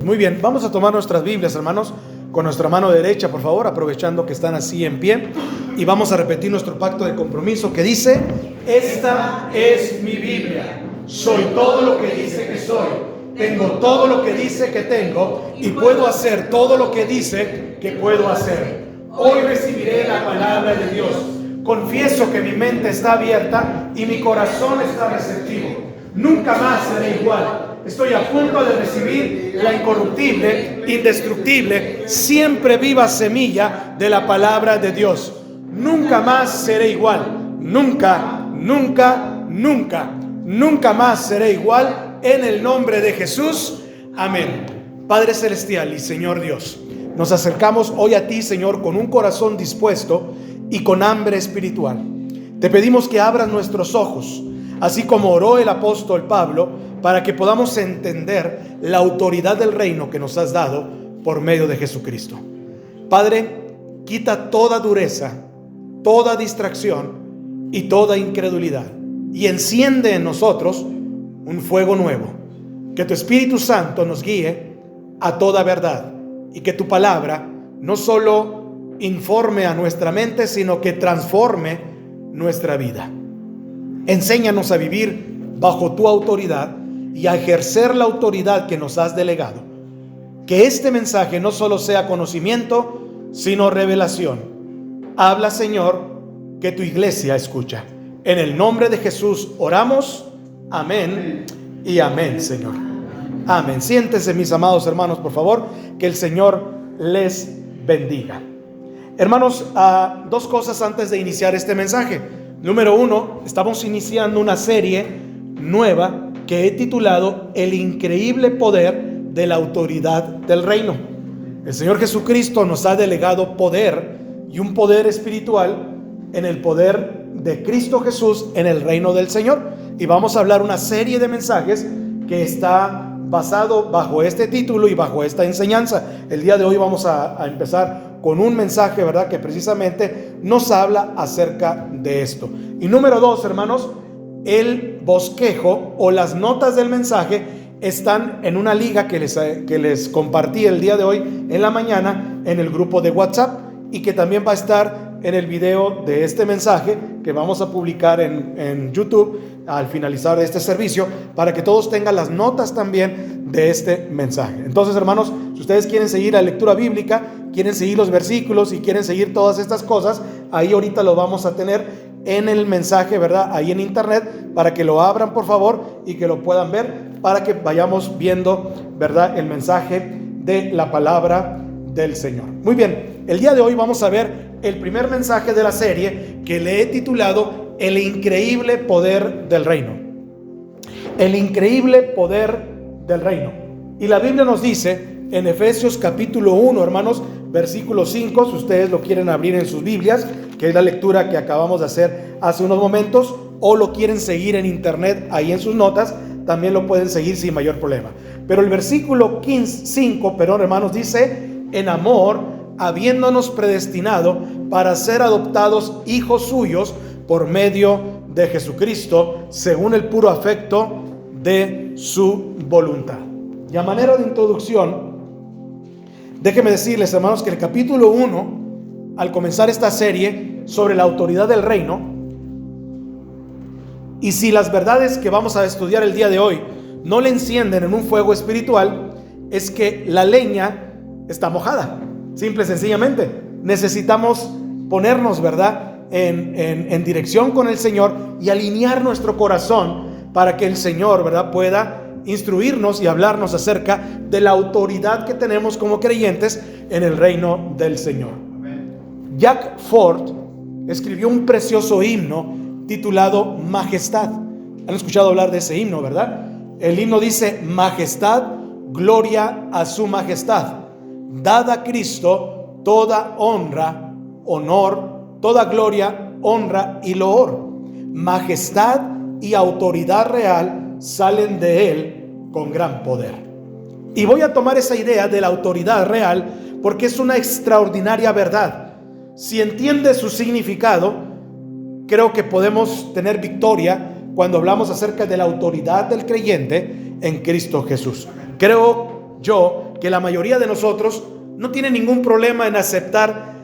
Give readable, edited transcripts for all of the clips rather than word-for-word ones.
Muy bien, vamos a tomar nuestras Biblias, hermanos, con nuestra mano derecha, por favor, aprovechando que están así en pie, y vamos a repetir nuestro pacto de compromiso que dice: esta es mi Biblia, soy todo lo que dice que soy, tengo todo lo que dice que tengo y puedo hacer todo lo que dice que puedo hacer. Hoy recibiré la palabra de Dios. Confieso que mi mente está abierta y mi corazón está receptivo. Nunca más seré igual. Estoy a punto de recibir la incorruptible, indestructible, siempre viva semilla de la palabra de Dios. Nunca más seré igual. Nunca, nunca, nunca, nunca más seré igual. En el nombre de Jesús. Amén. Padre Celestial y Señor Dios, nos acercamos hoy a ti, Señor, con un corazón dispuesto y con hambre espiritual. Te pedimos que abras nuestros ojos, así como oró el apóstol Pablo, para que podamos entender la autoridad del reino que nos has dado por medio de Jesucristo. Padre, quita toda dureza, toda distracción y toda incredulidad, y enciende en nosotros un fuego nuevo. Que tu Espíritu Santo nos guíe a toda verdad, y que tu palabra no solo informe a nuestra mente, sino que transforme nuestra vida. Enséñanos a vivir bajo tu autoridad y a ejercer la autoridad que nos has delegado. Que este mensaje no solo sea conocimiento, sino revelación. Habla, Señor, que tu iglesia escucha. En el nombre de Jesús oramos. Amén y amén, Señor. Amén. Siéntense, mis amados hermanos, por favor. Que el Señor les bendiga. Hermanos, dos cosas antes de iniciar este mensaje. Número uno, estamos iniciando una serie nueva que he titulado El increíble poder de la autoridad del reino. El Señor Jesucristo nos ha delegado poder, y un poder espiritual en el poder de Cristo Jesús en el reino del Señor. Y vamos a hablar una serie de mensajes que está basado bajo este título y bajo esta enseñanza. El día de hoy vamos a empezar con un mensaje, ¿verdad?, que precisamente nos habla acerca de esto. Y número dos, hermanos, el bosquejo o las notas del mensaje están en una liga que les compartí el día de hoy en la mañana en el grupo de WhatsApp, y que también va a estar en el video de este mensaje que vamos a publicar en YouTube al finalizar este servicio, para que todos tengan las notas también de este mensaje. Entonces, hermanos, si ustedes quieren seguir la lectura bíblica, quieren seguir los versículos y quieren seguir todas estas cosas, ahí ahorita lo vamos a tener en el mensaje, ¿verdad?, ahí en internet, para que lo abran, por favor, y que lo puedan ver, para que vayamos viendo, ¿verdad?, el mensaje de la palabra del Señor. Muy bien, el día de hoy vamos a ver el primer mensaje de la serie, que le he titulado El increíble poder del reino. El increíble poder del reino. Y la Biblia nos dice en Efesios capítulo 1, hermanos, versículo 5, si ustedes lo quieren abrir en sus Biblias, que es la lectura que acabamos de hacer hace unos momentos, o lo quieren seguir en internet ahí en sus notas, también lo pueden seguir sin mayor problema. Pero el versículo 5, hermanos, dice: en amor, habiéndonos predestinado para ser adoptados hijos suyos por medio de Jesucristo, según el puro afecto de su voluntad. Y a manera de introducción, déjenme decirles, hermanos, que el capítulo 1, al comenzar esta serie sobre la autoridad del reino, y si las verdades que vamos a estudiar el día de hoy no le encienden en un fuego espiritual, es que la leña está mojada. Simple y sencillamente necesitamos ponernos, ¿verdad?, en dirección con el Señor y alinear nuestro corazón para que el Señor, ¿verdad?, pueda instruirnos y hablarnos acerca de la autoridad que tenemos como creyentes en el reino del Señor. Jack Ford escribió un precioso himno titulado Majestad. ¿Han escuchado hablar de ese himno, verdad? El himno dice: majestad, gloria a su majestad, dad a Cristo toda honra, honor, toda gloria, honra y loor. Majestad y autoridad real salen de él con gran poder. Y voy a tomar esa idea de la autoridad real porque es una extraordinaria verdad. Si entiendes su significado, creo que podemos tener victoria cuando hablamos acerca de la autoridad del creyente en Cristo Jesús. Creo yo que la mayoría de nosotros no tiene ningún problema en aceptar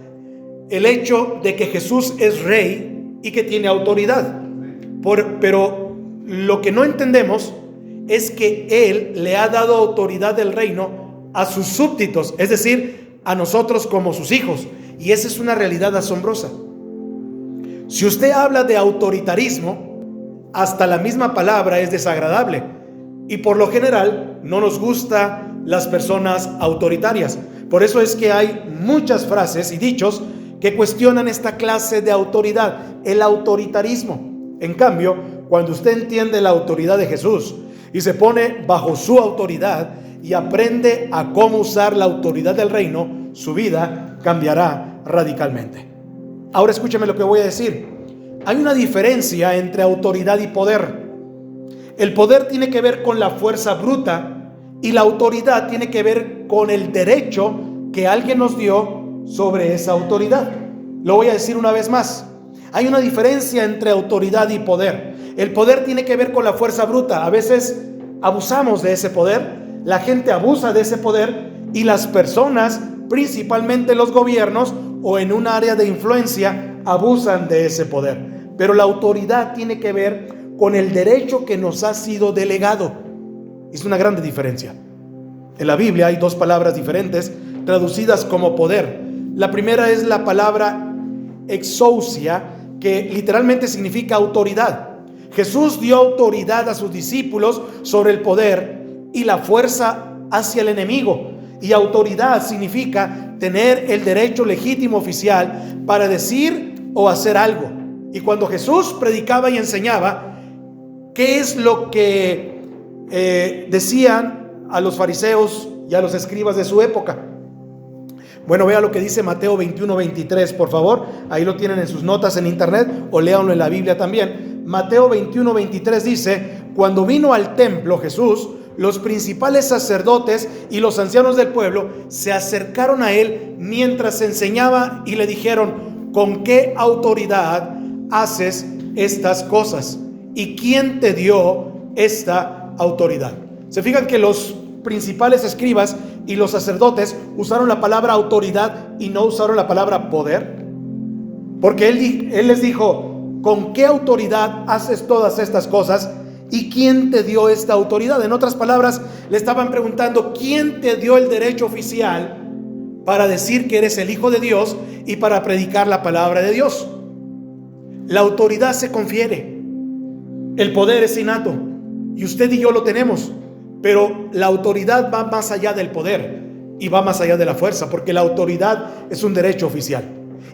el hecho de que Jesús es rey y que tiene autoridad. Pero lo que no entendemos es que Él le ha dado autoridad del reino a sus súbditos, es decir, a nosotros como sus hijos. Y esa es una realidad asombrosa. Si usted habla de autoritarismo, hasta la misma palabra es desagradable. Y por lo general no nos gustan las personas autoritarias. Por eso es que hay muchas frases y dichos que cuestionan esta clase de autoridad, el autoritarismo. En cambio, cuando usted entiende la autoridad de Jesús y se pone bajo su autoridad y aprende a cómo usar la autoridad del reino, su vida cambiará radicalmente. Ahora escúcheme lo que voy a decir. Hay una diferencia entre autoridad y poder. El poder tiene que ver con la fuerza bruta y la autoridad tiene que ver con el derecho que alguien nos dio sobre esa autoridad. Lo voy a decir una vez más. Hay una diferencia entre autoridad y poder. El poder tiene que ver con la fuerza bruta. A veces abusamos de ese poder, la gente abusa de ese poder y las personas, principalmente los gobiernos o en un área de influencia, abusan de ese poder. Pero la autoridad tiene que ver con el derecho que nos ha sido delegado. Es una gran diferencia. En la Biblia hay dos palabras diferentes traducidas como poder. La primera es la palabra exousia, que literalmente significa autoridad. Jesús dio autoridad a sus discípulos sobre el poder y la fuerza hacia el enemigo. Y autoridad significa tener el derecho legítimo oficial para decir o hacer algo. Y cuando Jesús predicaba y enseñaba, ¿qué es lo que decían a los fariseos y a los escribas de su época? Bueno, vea lo que dice Mateo 21:23, por favor. Ahí lo tienen en sus notas en internet o léanlo en la Biblia también. Mateo 21:23 dice: cuando vino al templo Jesús, los principales sacerdotes y los ancianos del pueblo se acercaron a él mientras enseñaba y le dijeron: ¿con qué autoridad haces estas cosas? ¿Y quién te dio esta autoridad? Se fijan que los principales escribas y los sacerdotes usaron la palabra autoridad y no usaron la palabra poder, porque él les dijo: ¿con qué autoridad haces todas estas cosas? ¿Y quién te dio esta autoridad? En otras palabras, le estaban preguntando: ¿quién te dio el derecho oficial para decir que eres el Hijo de Dios y para predicar la palabra de Dios? La autoridad se confiere, el poder es innato y usted y yo lo tenemos, pero la autoridad va más allá del poder y va más allá de la fuerza, porque la autoridad es un derecho oficial.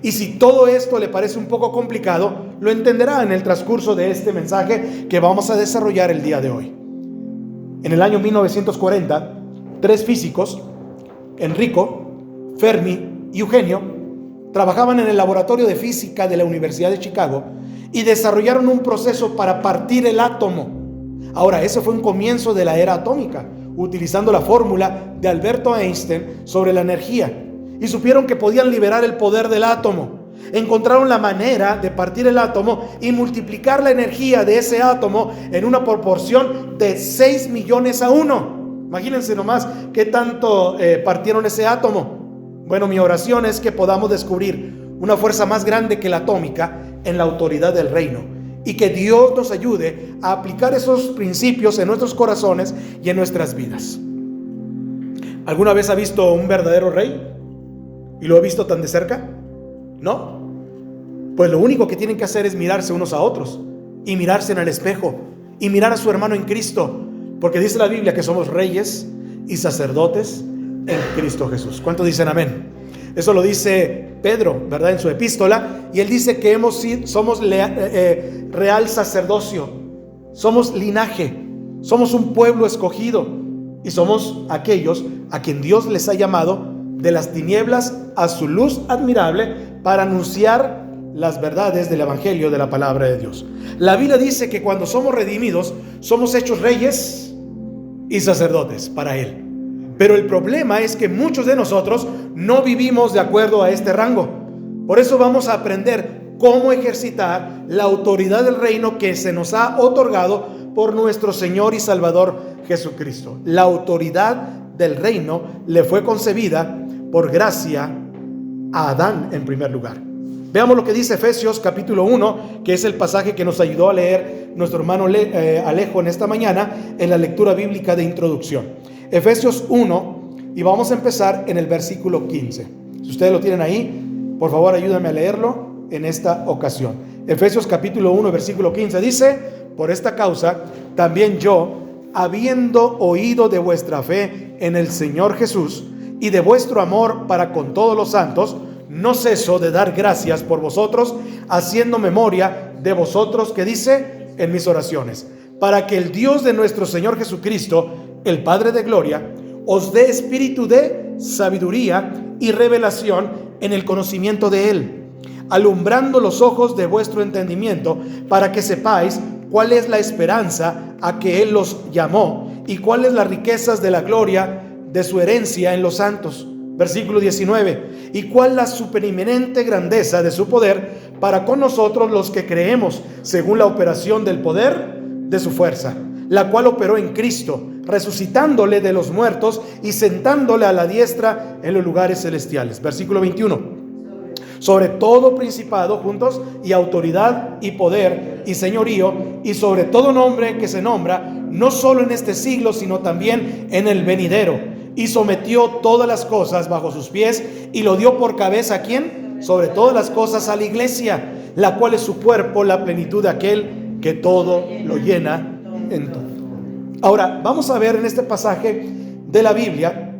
Y si todo esto le parece un poco complicado, lo entenderá en el transcurso de este mensaje que vamos a desarrollar el día de hoy. En el año 1940, 3 físicos, Enrico, Fermi y Eugenio, trabajaban en el laboratorio de física de la Universidad de Chicago y desarrollaron un proceso para partir el átomo. Ahora, ese fue un comienzo de la era atómica, utilizando la fórmula de Alberto Einstein sobre la energía. Y supieron que podían liberar el poder del átomo. Encontraron la manera de partir el átomo y multiplicar la energía de ese átomo en una proporción de 6 millones a 1. Imagínense nomás qué tanto partieron ese átomo. Bueno, mi oración es que podamos descubrir una fuerza más grande que la atómica en la autoridad del reino, y que Dios nos ayude a aplicar esos principios en nuestros corazones y en nuestras vidas. ¿Alguna vez ha visto un verdadero rey? ¿Y lo ha visto tan de cerca? ¿No? Pues lo único que tienen que hacer es mirarse unos a otros y mirarse en el espejo y mirar a su hermano en Cristo, porque dice la Biblia que somos reyes y sacerdotes en Cristo Jesús. ¿Cuántos dicen amén? Eso lo dice Pedro, ¿verdad? En su epístola, y él dice que somos real sacerdocio, somos linaje, somos un pueblo escogido y somos aquellos a quien Dios les ha llamado de las tinieblas a su luz admirable para anunciar las verdades del evangelio de la palabra de Dios. La Biblia dice que cuando somos redimidos somos hechos reyes y sacerdotes para Él. Pero el problema es que muchos de nosotros no vivimos de acuerdo a este rango. Por eso vamos a aprender cómo ejercitar la autoridad del reino que se nos ha otorgado por nuestro Señor y Salvador Jesucristo. La autoridad del reino le fue concebida por gracia a Adán en primer lugar. Veamos lo que dice Efesios capítulo 1, que es el pasaje que nos ayudó a leer nuestro hermano Alejo en esta mañana en la lectura bíblica de introducción. Efesios 1, y vamos a empezar en el versículo 15. Si ustedes lo tienen ahí, por favor ayúdenme a leerlo en esta ocasión. Efesios capítulo 1, versículo 15 dice: por esta causa también yo, habiendo oído de vuestra fe en el Señor Jesús y de vuestro amor para con todos los santos, no ceso de dar gracias por vosotros, haciendo memoria de vosotros, que dice, en mis oraciones, para que el Dios de nuestro Señor Jesucristo, el Padre de gloria, os dé espíritu de sabiduría y revelación en el conocimiento de Él, alumbrando los ojos de vuestro entendimiento, para que sepáis cuál es la esperanza a que Él los llamó y cuáles las riquezas de la gloria de su herencia en los santos. Versículo 19: y cuál la supereminente grandeza de su poder para con nosotros los que creemos, según la operación del poder de su fuerza, la cual operó en Cristo, resucitándole de los muertos y sentándole a la diestra en los lugares celestiales. Versículo 21: sobre todo principado, juntos, y autoridad y poder y señorío, y sobre todo nombre que se nombra, no solo en este siglo, sino también en el venidero. Y sometió todas las cosas bajo sus pies, y lo dio por cabeza, ¿a quién? Sobre todas las cosas a la iglesia, la cual es su cuerpo, la plenitud de aquel que todo lo llena en todo. Ahora, vamos a ver en este pasaje de la Biblia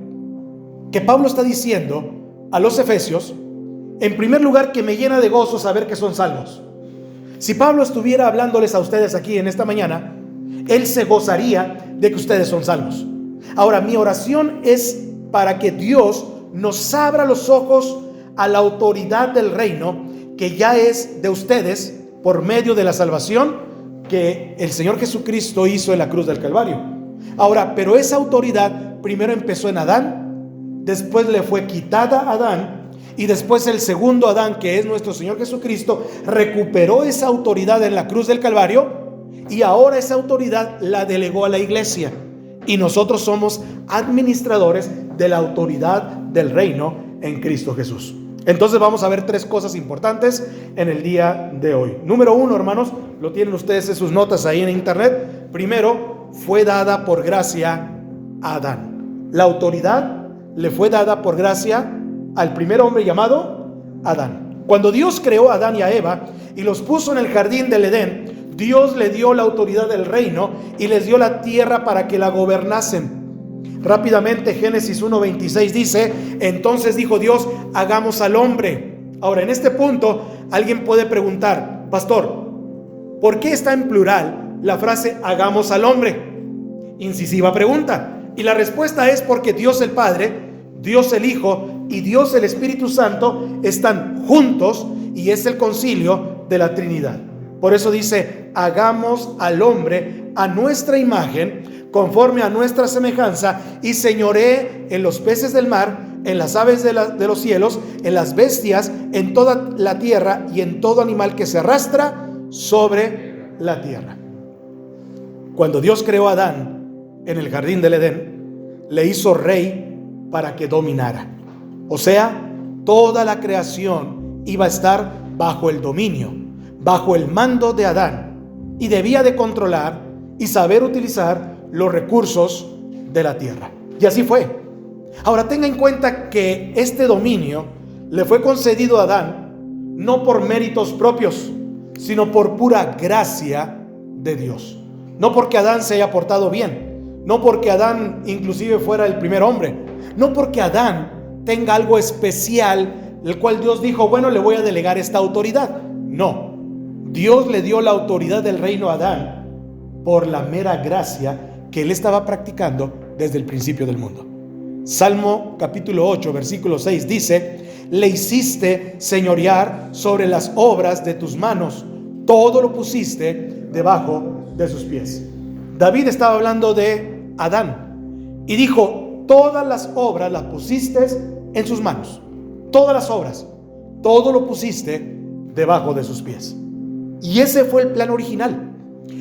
que Pablo está diciendo a los efesios, en primer lugar, que me llena de gozo saber que son salvos. Si Pablo estuviera hablándoles a ustedes aquí en esta mañana, él se gozaría de que ustedes son salvos. Ahora, mi oración es para que Dios nos abra los ojos a la autoridad del reino que ya es de ustedes por medio de la salvación que el Señor Jesucristo hizo en la cruz del Calvario. Ahora, pero esa autoridad primero empezó en Adán, después le fue quitada a Adán, y después el segundo Adán, que es nuestro Señor Jesucristo, recuperó esa autoridad en la cruz del Calvario, y ahora esa autoridad la delegó a la iglesia. Y nosotros somos administradores de la autoridad del reino en Cristo Jesús. Entonces vamos a ver tres cosas importantes en el día de hoy. Número uno, hermanos, lo tienen ustedes en sus notas ahí en internet. Primero, fue dada por gracia a Adán. La autoridad le fue dada por gracia al primer hombre llamado Adán. Cuando Dios creó a Adán y a Eva y los puso en el jardín del Edén, Dios le dio la autoridad del reino y les dio la tierra para que la gobernasen. Rápidamente, Génesis 1:26 dice: entonces dijo Dios, hagamos al hombre. Ahora, en este punto, alguien puede preguntar: pastor, ¿por qué está en plural la frase hagamos al hombre? Incisiva pregunta. Y la respuesta es porque Dios el Padre, Dios el Hijo y Dios el Espíritu Santo están juntos y es el concilio de la Trinidad. Por eso dice: hagamos al hombre a nuestra imagen, conforme a nuestra semejanza, y señoree en los peces del mar, en las aves de los cielos, en las bestias, en toda la tierra y en todo animal que se arrastra sobre la tierra. Cuando Dios creó a Adán en el jardín del Edén, le hizo rey para que dominara. O sea, toda la creación iba a estar bajo el dominio, bajo el mando de Adán, y debía de controlar y saber utilizar los recursos de la tierra. Y así fue. Ahora, tenga en cuenta que este dominio le fue concedido a Adán no por méritos propios, sino por pura gracia de Dios. No porque Adán se haya portado bien, no porque Adán inclusive fuera el primer hombre, no porque Adán tenga algo especial, el cual Dios dijo, bueno, le voy a delegar esta autoridad. No, Dios le dio la autoridad del reino a Adán por la mera gracia que él estaba practicando desde el principio del mundo. Salmo capítulo 8, versículo 6 dice: le hiciste señorear sobre las obras de tus manos, todo lo pusiste debajo de sus pies. David estaba hablando de Adán y dijo: todas las obras las pusiste en sus manos, todas las obras, todo lo pusiste debajo de sus pies. Y ese fue el plan original.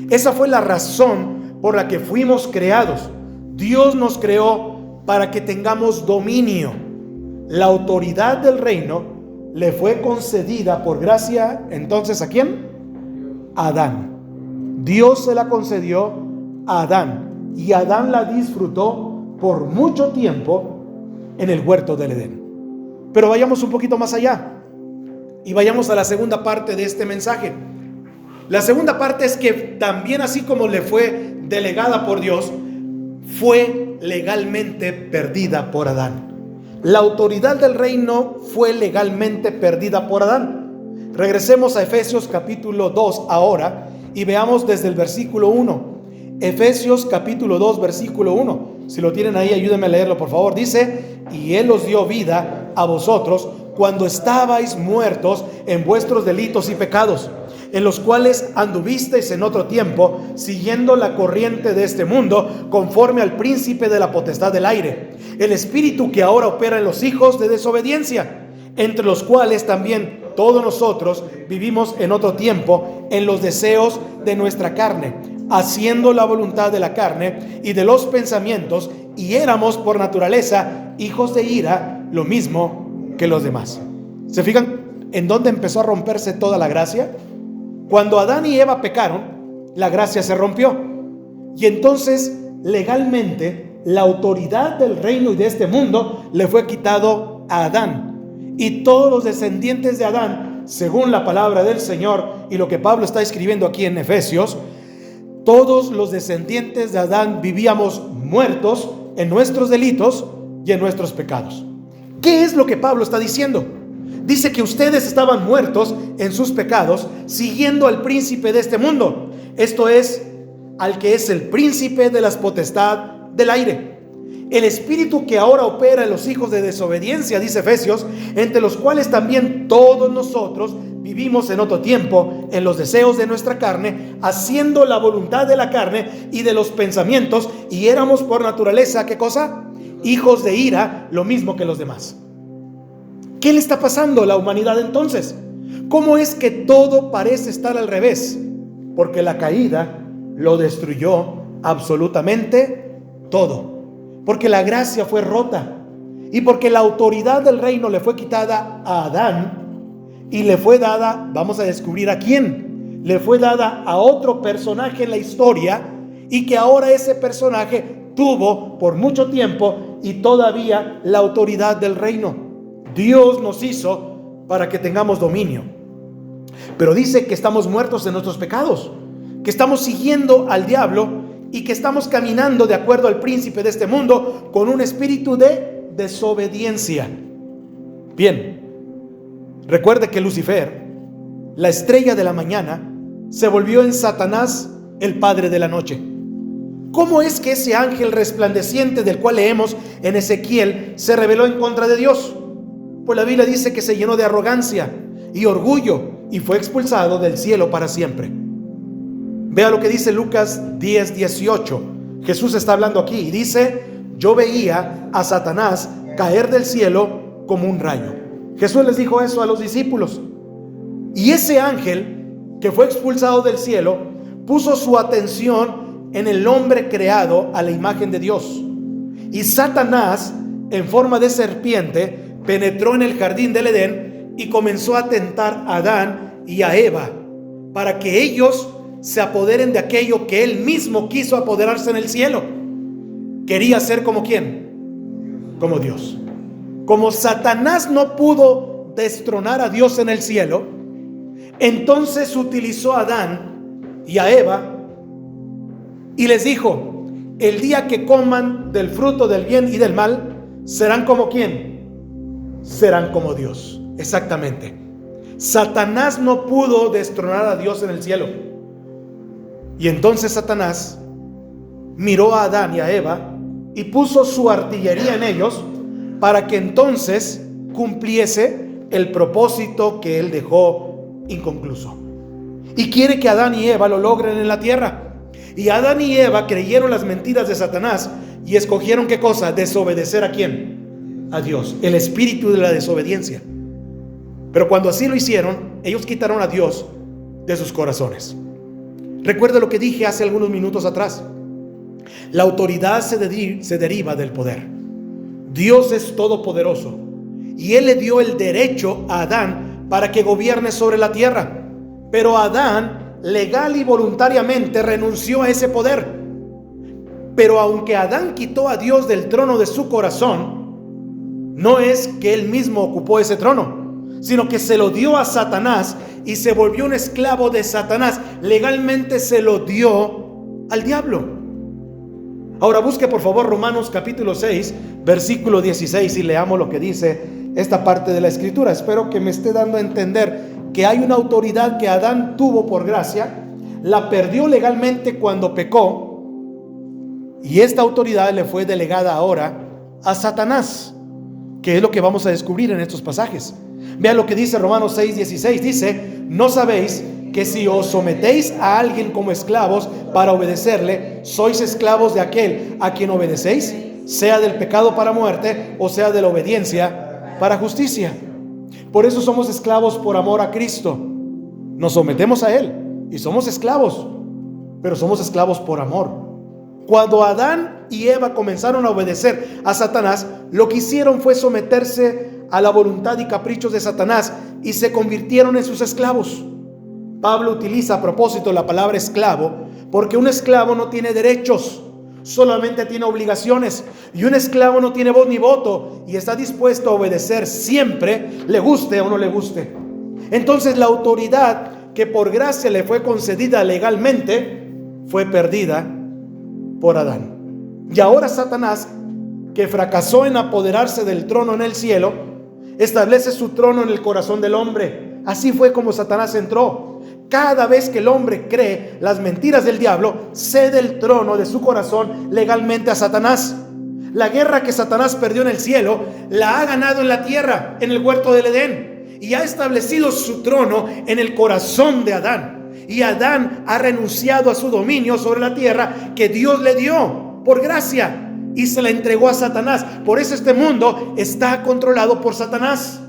Esa fue la razón por la que fuimos creados. Dios nos creó para que tengamos dominio. La autoridad del reino le fue concedida por gracia, entonces, ¿a quién? A Adán. Dios se la concedió a Adán, y Adán la disfrutó por mucho tiempo en el huerto del Edén. Pero vayamos un poquito más allá y vayamos a la segunda parte de este mensaje. La segunda parte es que también, así como le fue delegada por Dios, fue legalmente perdida por Adán. La autoridad del reino fue legalmente perdida por Adán. Regresemos a Efesios capítulo 2 ahora y veamos desde el versículo 1. Efesios capítulo 2 versículo 1. Si lo tienen ahí, ayúdenme a leerlo, por favor. Dice: y Él os dio vida a vosotros cuando estabais muertos en vuestros delitos y pecados, en los cuales anduvisteis en otro tiempo, siguiendo la corriente de este mundo, conforme al príncipe de la potestad del aire, el espíritu que ahora opera en los hijos de desobediencia, entre los cuales también todos nosotros vivimos en otro tiempo en los deseos de nuestra carne, haciendo la voluntad de la carne y de los pensamientos, y éramos por naturaleza hijos de ira, lo mismo que los demás. ¿Se fijan en dónde empezó a romperse toda la gracia? Cuando Adán y Eva pecaron, la gracia se rompió, y entonces legalmente la autoridad del reino y de este mundo le fue quitado a Adán, y todos los descendientes de Adán, según la palabra del Señor y lo que Pablo está escribiendo aquí en Efesios, todos los descendientes de Adán vivíamos muertos en nuestros delitos y en nuestros pecados. ¿Qué es lo que Pablo está diciendo? Dice que ustedes estaban muertos en sus pecados, siguiendo al príncipe de este mundo. Esto es, al que es el príncipe de las potestad del aire, el espíritu que ahora opera en los hijos de desobediencia, dice Efesios, entre los cuales también todos nosotros vivimos en otro tiempo en los deseos de nuestra carne, haciendo la voluntad de la carne y de los pensamientos, y éramos por naturaleza, ¿qué cosa? Hijos de ira, lo mismo que los demás. ¿Qué le está pasando a la humanidad entonces? ¿Cómo es que todo parece estar al revés? Porque la caída lo destruyó absolutamente todo. Porque la gracia fue rota, y porque la autoridad del reino le fue quitada a Adán y le fue dada, vamos a descubrir a quién, le fue dada a otro personaje en la historia, y que ahora ese personaje tuvo por mucho tiempo y todavía la autoridad del reino. Dios nos hizo para que tengamos dominio, pero dice que estamos muertos en nuestros pecados, que estamos siguiendo al diablo y que estamos caminando de acuerdo al príncipe de este mundo con un espíritu de desobediencia. Bien, recuerde que Lucifer, la estrella de la mañana, se volvió en Satanás, el padre de la noche. ¿Cómo es que ese ángel resplandeciente del cual leemos en Ezequiel se rebeló en contra de Dios? Pues la Biblia dice que se llenó de arrogancia y orgullo y fue expulsado del cielo para siempre. Vea lo que dice Lucas 10:18. Jesús está hablando aquí y dice: yo veía a Satanás caer del cielo como un rayo. Jesús les dijo eso a los discípulos. Y ese ángel que fue expulsado del cielo puso su atención en el hombre creado a la imagen de Dios. Y Satanás, en forma de serpiente, penetró en el jardín del Edén y comenzó a tentar a Adán y a Eva para que ellos se apoderen de aquello que él mismo quiso apoderarse en el cielo. Quería ser como ¿quién? Como Dios. Como Satanás no pudo destronar a Dios en el cielo, entonces utilizó a Adán y a Eva y les dijo: el día que coman del fruto del bien y del mal, serán como ¿quién? Serán como Dios. Exactamente. Satanás no pudo destronar a Dios en el cielo. Y entonces Satanás miró a Adán y a Eva y puso su artillería en ellos para que entonces cumpliese el propósito que él dejó inconcluso. Y quiere que Adán y Eva lo logren en la tierra. Y Adán y Eva creyeron las mentiras de Satanás y escogieron ¿qué cosa? Desobedecer ¿a quién? A Dios, el espíritu de la desobediencia. Pero cuando así lo hicieron, ellos quitaron a Dios de sus corazones. Recuerda lo que dije hace algunos minutos atrás. La autoridad se deriva del poder. Dios es todopoderoso y Él le dio el derecho a Adán para que gobierne sobre la tierra. Pero Adán, legal y voluntariamente, renunció a ese poder. Pero aunque Adán quitó a Dios del trono de su corazón, no es que él mismo ocupó ese trono, sino que se lo dio a Satanás y se volvió un esclavo de Satanás. Legalmente se lo dio al diablo. Ahora busque por favor Romanos capítulo 6, versículo 16 y leamos lo que dice esta parte de la escritura. Espero que me esté dando a entender que hay una autoridad que Adán tuvo por gracia, la perdió legalmente cuando pecó, y esta autoridad le fue delegada ahora a Satanás, que es lo que vamos a descubrir en estos pasajes. Vean lo que dice Romanos 6, 16. Dice: ¿no sabéis que si os sometéis a alguien como esclavos para obedecerle, sois esclavos de aquel a quien obedecéis, sea del pecado para muerte o sea de la obediencia para justicia? Por eso somos esclavos por amor a Cristo. Nos sometemos a Él y somos esclavos, pero somos esclavos por amor. Cuando Adán y Eva comenzaron a obedecer a Satanás, lo que hicieron fue someterse a la voluntad y caprichos de Satanás y se convirtieron en sus esclavos. Pablo utiliza a propósito la palabra esclavo porque un esclavo no tiene derechos, solamente tiene obligaciones, y un esclavo no tiene voz ni voto y está dispuesto a obedecer siempre, le guste o no le guste. Entonces la autoridad que por gracia le fue concedida legalmente fue perdida por Adán. Y ahora Satanás, que fracasó en apoderarse del trono en el cielo, establece su trono en el corazón del hombre. Así fue como Satanás entró. Cada vez que el hombre cree las mentiras del diablo, cede el trono de su corazón legalmente a Satanás. La guerra que Satanás perdió en el cielo, la ha ganado en la tierra, en el huerto del Edén, y ha establecido su trono en el corazón de Adán. Y Adán ha renunciado a su dominio sobre la tierra que Dios le dio por gracia y se la entregó a Satanás. Por eso este mundo está controlado por Satanás.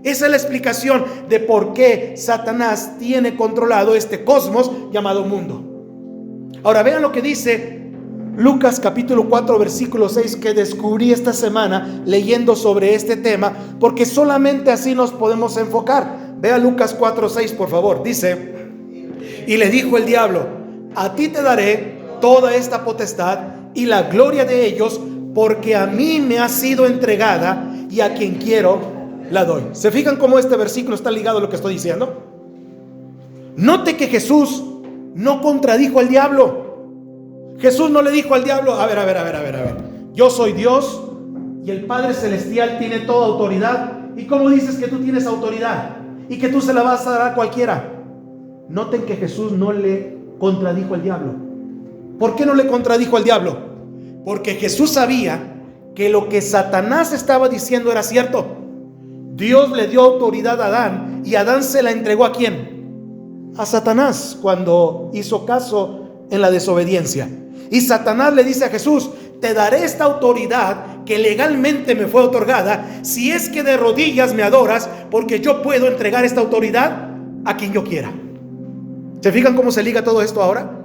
Esa es la explicación de por qué Satanás tiene controlado este cosmos llamado mundo. Ahora vean lo que dice Lucas capítulo 4 versículo 6, que descubrí esta semana leyendo sobre este tema, porque solamente así nos podemos enfocar. Vea Lucas 4, 6 por favor. Dice: y le dijo el diablo: a ti te daré toda esta potestad y la gloria de ellos, porque a mí me ha sido entregada y a quien quiero la doy. ¿Se fijan cómo este versículo está ligado a lo que estoy diciendo? Note que Jesús no contradijo al diablo. Jesús no le dijo al diablo: a ver, yo soy Dios y el Padre Celestial tiene toda autoridad, ¿y cómo dices que tú tienes autoridad y que tú se la vas a dar a cualquiera? Noten que Jesús no le contradijo al diablo. ¿Por qué no le contradijo al diablo? Porque Jesús sabía que lo que Satanás estaba diciendo era cierto. Dios le dio autoridad a Adán y Adán se la entregó ¿a quién? A Satanás, cuando hizo caso en la desobediencia. Y Satanás le dice a Jesús: te daré esta autoridad que legalmente me fue otorgada, si es que de rodillas me adoras, porque yo puedo entregar esta autoridad a quien yo quiera. ¿Se fijan cómo se liga todo esto ahora?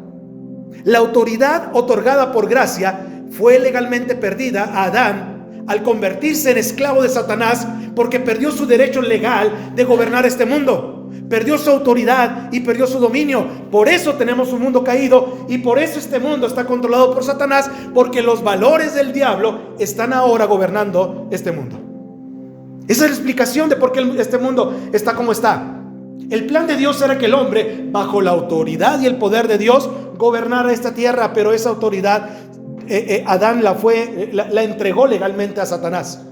La autoridad otorgada por gracia fue legalmente perdida a Adán al convertirse en esclavo de Satanás, porque perdió su derecho legal de gobernar este mundo. Perdió su autoridad y perdió su dominio. Por eso tenemos un mundo caído y por eso este mundo está controlado por Satanás, porque los valores del diablo están ahora gobernando este mundo. Esa es la explicación de por qué este mundo está como está. El plan de Dios era que el hombre, bajo la autoridad y el poder de Dios, gobernara esta tierra, pero esa autoridad Adán la entregó legalmente a Satanás.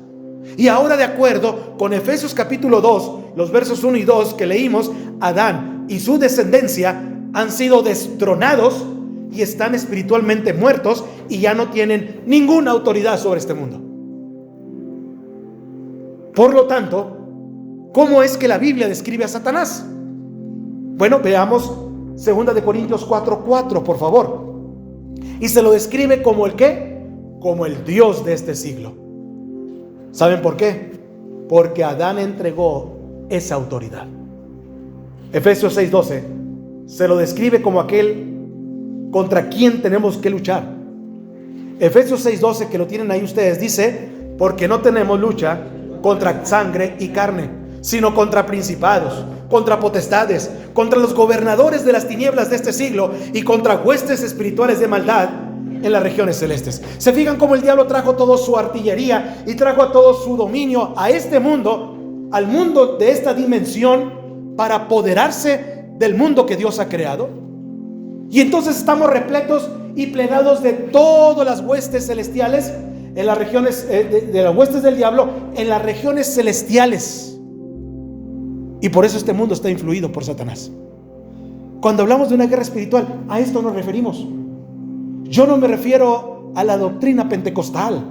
Y ahora, de acuerdo con Efesios capítulo 2, los versos 1 y 2 que leímos, Adán y su descendencia han sido destronados y están espiritualmente muertos y ya no tienen ninguna autoridad sobre este mundo. Por lo tanto, ¿cómo es que la Biblia describe a Satanás? Bueno, veamos 2 Corintios 4:4, por favor. Y se lo describe como el ¿qué? Como el Dios de este siglo. ¿Saben por qué? Porque Adán entregó esa autoridad. Efesios 6:12 se lo describe como aquel contra quien tenemos que luchar. Efesios 6:12, que lo tienen ahí ustedes, dice: porque no tenemos lucha contra sangre y carne, sino contra principados, contra potestades, contra los gobernadores de las tinieblas de este siglo y contra huestes espirituales de maldad en las regiones celestes. ¿Se fijan cómo el diablo trajo toda su artillería y trajo a todo su dominio a este mundo, al mundo de esta dimensión, para apoderarse del mundo que Dios ha creado? Y entonces estamos repletos y plegados de todas las huestes celestiales en las regiones de las huestes del diablo en las regiones celestiales. Y por eso este mundo está influido por Satanás. Cuando hablamos de una guerra espiritual, a esto nos referimos. Yo no me refiero a la doctrina pentecostal,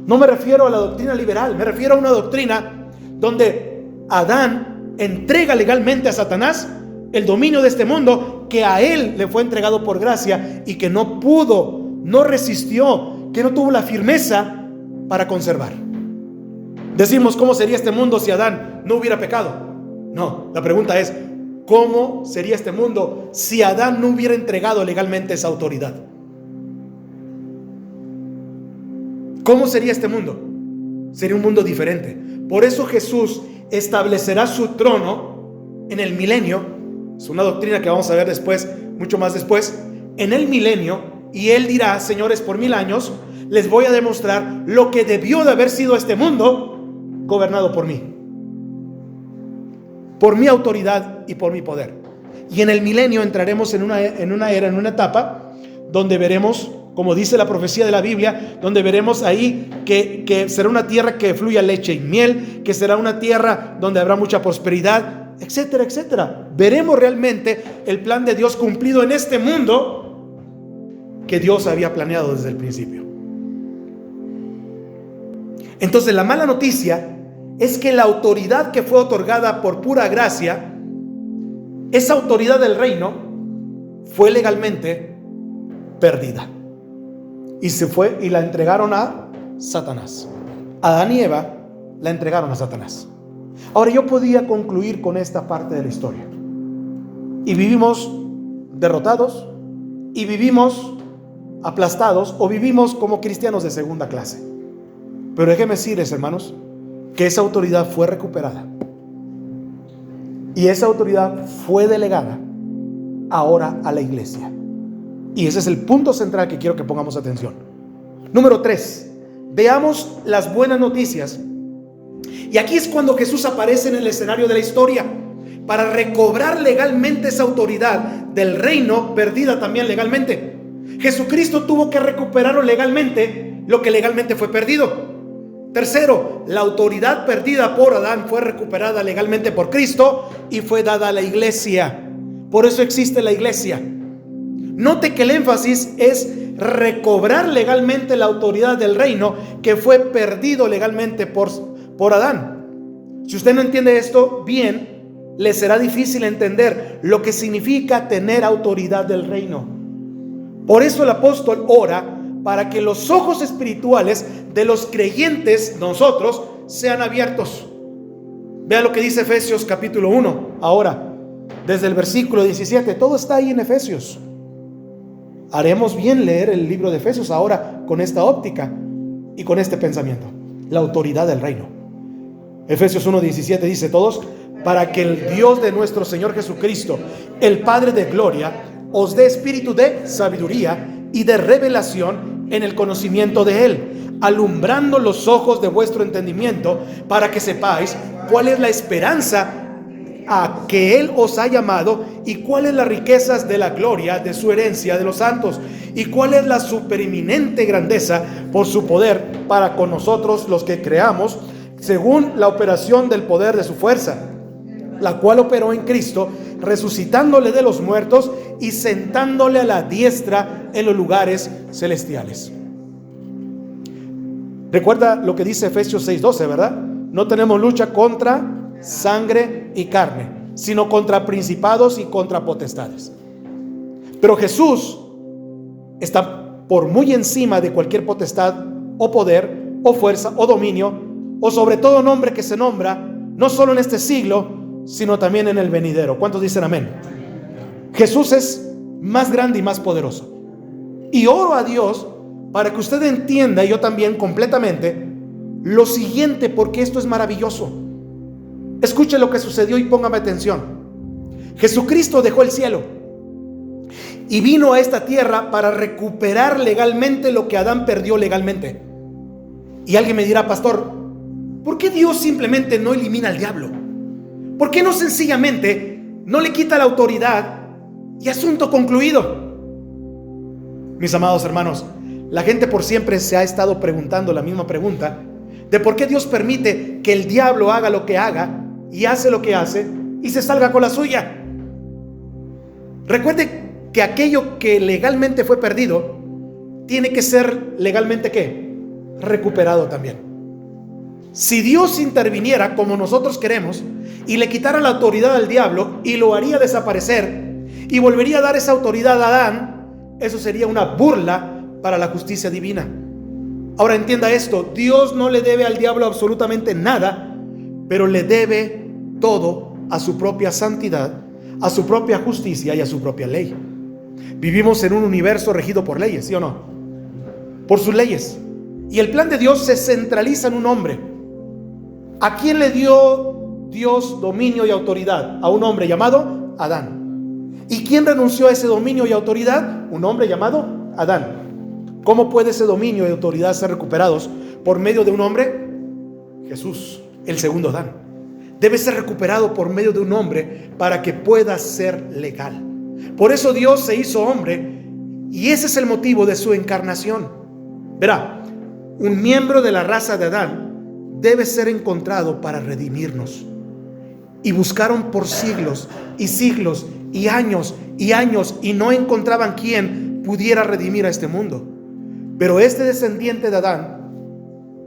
no me refiero a la doctrina liberal, me refiero a una doctrina donde Adán entrega legalmente a Satanás el dominio de este mundo, que a él le fue entregado por gracia y que no pudo, no resistió, que no tuvo la firmeza para conservar. Decimos, ¿cómo sería este mundo si Adán no hubiera pecado? No, la pregunta es, ¿cómo sería este mundo si Adán no hubiera entregado legalmente esa autoridad? ¿Cómo sería este mundo? Sería un mundo diferente. Por eso Jesús establecerá su trono en el milenio. Es una doctrina que vamos a ver después, mucho más después, en el milenio, y Él dirá, señores, por 1000 años les voy a demostrar lo que debió de haber sido este mundo gobernado por mí, por mi autoridad y por mi poder. Y en el milenio entraremos en una era, en una etapa donde veremos, como dice la profecía de la Biblia, donde veremos ahí que será una tierra que fluya leche y miel, que será una tierra donde habrá mucha prosperidad, etcétera, etcétera. Veremos realmente el plan de Dios cumplido en este mundo que Dios había planeado desde el principio. Entonces, la mala noticia es que la autoridad que fue otorgada por pura gracia, esa autoridad del reino, fue legalmente perdida. Y se fue y la entregaron a Satanás. Adán y Eva la entregaron a Satanás. Ahora, yo podía concluir con esta parte de la historia. Y vivimos derrotados, y vivimos aplastados, o vivimos como cristianos de segunda clase. Pero déjenme decirles, hermanos, que esa autoridad fue recuperada. Y esa autoridad fue delegada ahora a la iglesia. Y ese es el punto central que quiero que pongamos atención. Número 3. Veamos las buenas noticias. Y aquí es cuando Jesús aparece en el escenario de la historia para recobrar legalmente esa autoridad del reino perdida también legalmente. Jesucristo tuvo que recuperarlo legalmente, lo que legalmente fue perdido. Tercero, la autoridad perdida por Adán fue recuperada legalmente por Cristo y fue dada a la iglesia. Por eso existe la iglesia. Note que el énfasis es recobrar legalmente la autoridad del reino que fue perdido legalmente por Adán. Si usted no entiende esto bien, le será difícil entender lo que significa tener autoridad del reino. Por eso el apóstol ora para que los ojos espirituales de los creyentes, nosotros, sean abiertos. Vea lo que dice Efesios capítulo 1. Ahora, desde el versículo 17, todo está ahí en Efesios. Haremos bien leer el libro de Efesios ahora con esta óptica y con este pensamiento. La autoridad del reino. Efesios 1:17 dice todos: para que el Dios de nuestro Señor Jesucristo, el Padre de gloria, os dé espíritu de sabiduría y de revelación en el conocimiento de Él, alumbrando los ojos de vuestro entendimiento, para que sepáis cuál es la esperanza a que Él os ha llamado, y cuáles las riquezas de la gloria de su herencia de los santos, y cuál es la supereminente grandeza por su poder para con nosotros los que creamos, según la operación del poder de su fuerza, la cual operó en Cristo, resucitándole de los muertos y sentándole a la diestra en los lugares celestiales. Recuerda lo que dice Efesios 6:12, ¿verdad? No tenemos lucha contra sangre y carne, sino contra principados y contra potestades. Pero Jesús está por muy encima de cualquier potestad o poder o fuerza o dominio o sobre todo nombre que se nombra, no solo en este siglo, sino también en el venidero. ¿Cuántos dicen amén? Jesús es más grande y más poderoso. Y oro a Dios para que usted entienda, y yo también completamente, lo siguiente, porque esto es maravilloso. Escuche lo que sucedió y póngame atención. Jesucristo dejó el cielo y vino a esta tierra para recuperar legalmente lo que Adán perdió legalmente. Y alguien me dirá: pastor, ¿por qué Dios simplemente no elimina al diablo? ¿Por qué no sencillamente no le quita la autoridad y asunto concluido? Mis amados hermanos, la gente por siempre se ha estado preguntando la misma pregunta de por qué Dios permite que el diablo haga lo que haga y hace lo que hace y se salga con la suya. Recuerde que aquello que legalmente fue perdido tiene que ser legalmente ¿qué? Recuperado también. Si Dios interviniera como nosotros queremos y le quitara la autoridad al diablo y lo haría desaparecer y volvería a dar esa autoridad a Adán, eso sería una burla para la justicia divina. Ahora entienda esto: Dios no le debe al diablo absolutamente nada, pero le debe todo a su propia santidad, a su propia justicia y a su propia ley. Vivimos en un universo regido por leyes, ¿sí o no? Por sus leyes. Y el plan de Dios se centraliza en un hombre. ¿A quién le dio Dios dominio y autoridad? A un hombre llamado Adán. ¿Y quién renunció a ese dominio y autoridad? Un hombre llamado Adán. ¿Cómo puede ese dominio y autoridad ser recuperados por medio de un hombre? Jesús, el segundo Adán. Debe ser recuperado por medio de un hombre para que pueda ser legal. Por eso Dios se hizo hombre, y ese es el motivo de su encarnación. Verá, un miembro de la raza de Adán debe ser encontrado para redimirnos. Y buscaron por siglos y siglos y años y no encontraban quien pudiera redimir a este mundo. Pero este descendiente de Adán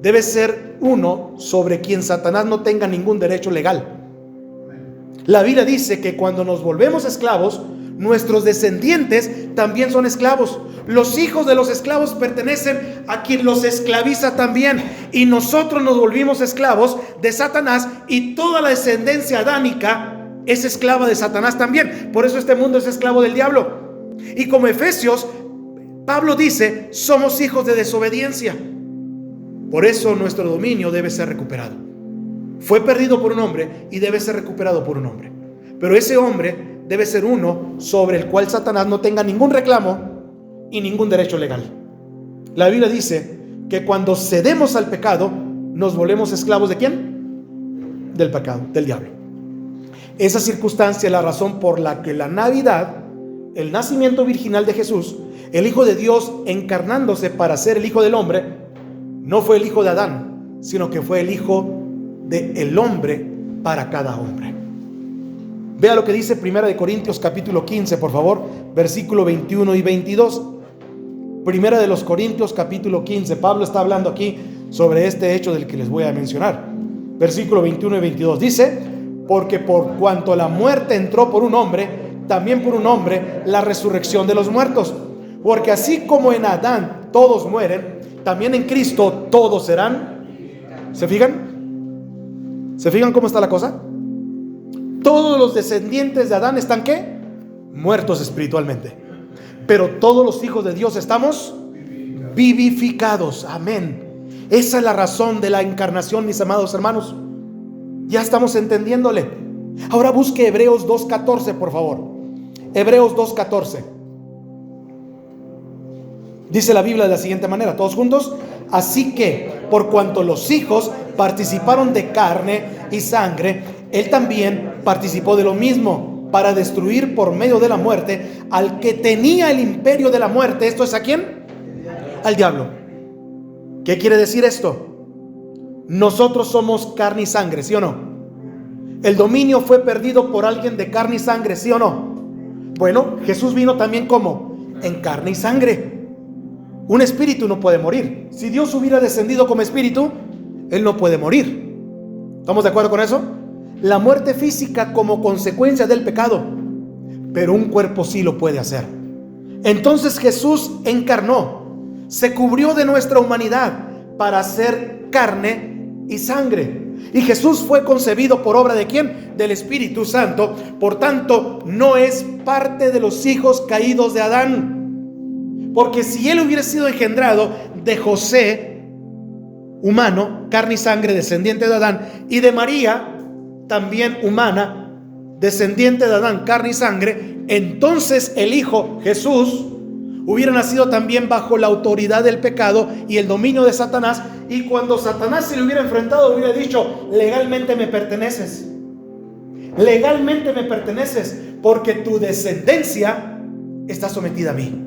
debe ser uno sobre quien Satanás no tenga ningún derecho legal. La Biblia dice que cuando nos volvemos esclavos, nuestros descendientes también son esclavos. Los hijos de los esclavos pertenecen a quien los esclaviza también. Y nosotros nos volvimos esclavos de Satanás, y toda la descendencia adánica es esclava de Satanás también. Por eso este mundo es esclavo del diablo. Y como Efesios, Pablo dice, somos hijos de desobediencia. Por eso nuestro dominio debe ser recuperado. Fue perdido por un hombre y debe ser recuperado por un hombre. Pero ese hombre debe ser uno sobre el cual Satanás no tenga ningún reclamo y ningún derecho legal. La Biblia dice que cuando cedemos al pecado, nos volvemos esclavos ¿de quién? Del pecado, del diablo. Esa circunstancia es la razón por la que la Navidad, el nacimiento virginal de Jesús, el Hijo de Dios encarnándose para ser el Hijo del hombre, no fue el hijo de Adán, sino que fue el hijo del hombre para cada hombre. Vea lo que dice 1 Corintios capítulo 15, por favor, versículo 21 y 22. 1 Corintios capítulo 15. Pablo está hablando aquí sobre este hecho del que les voy a mencionar. Versículo 21 y 22 dice: porque por cuanto la muerte entró por un hombre, también por un hombre la resurrección de los muertos. Porque así como en Adán todos mueren, también en Cristo todos serán. ¿Se fijan? ¿Se fijan cómo está la cosa? Todos los descendientes de Adán están ¿qué? Muertos espiritualmente. Pero todos los hijos de Dios estamos vivificados. Amén. Esa es la razón de la encarnación, mis amados hermanos. Ya estamos entendiéndole. Ahora busque Hebreos 2:14, por favor. Hebreos 2:14. Dice la Biblia de la siguiente manera, todos juntos: así que, por cuanto los hijos participaron de carne y sangre, él también participó de lo mismo, para destruir por medio de la muerte al que tenía el imperio de la muerte. ¿Esto es a quién? Al diablo. ¿Qué quiere decir esto? Nosotros somos carne y sangre, ¿sí o no? El dominio fue perdido por alguien de carne y sangre, ¿sí o no? Bueno, Jesús vino también como en carne y sangre. Un espíritu no puede morir. Si Dios hubiera descendido como espíritu, Él no puede morir. ¿Estamos de acuerdo con eso? La muerte física como consecuencia del pecado, pero un cuerpo sí lo puede hacer. Entonces Jesús encarnó, se cubrió de nuestra humanidad para hacer carne y sangre. Y Jesús fue concebido por obra ¿de quién? Del Espíritu Santo. Por tanto, no es parte de los hijos caídos de Adán. Porque si él hubiera sido engendrado de José, humano, carne y sangre, descendiente de Adán, y de María, también humana, descendiente de Adán, carne y sangre, entonces el Hijo, Jesús, hubiera nacido también bajo la autoridad del pecado y el dominio de Satanás, y cuando Satanás se le hubiera enfrentado, hubiera dicho: legalmente me perteneces, porque tu descendencia está sometida a mí.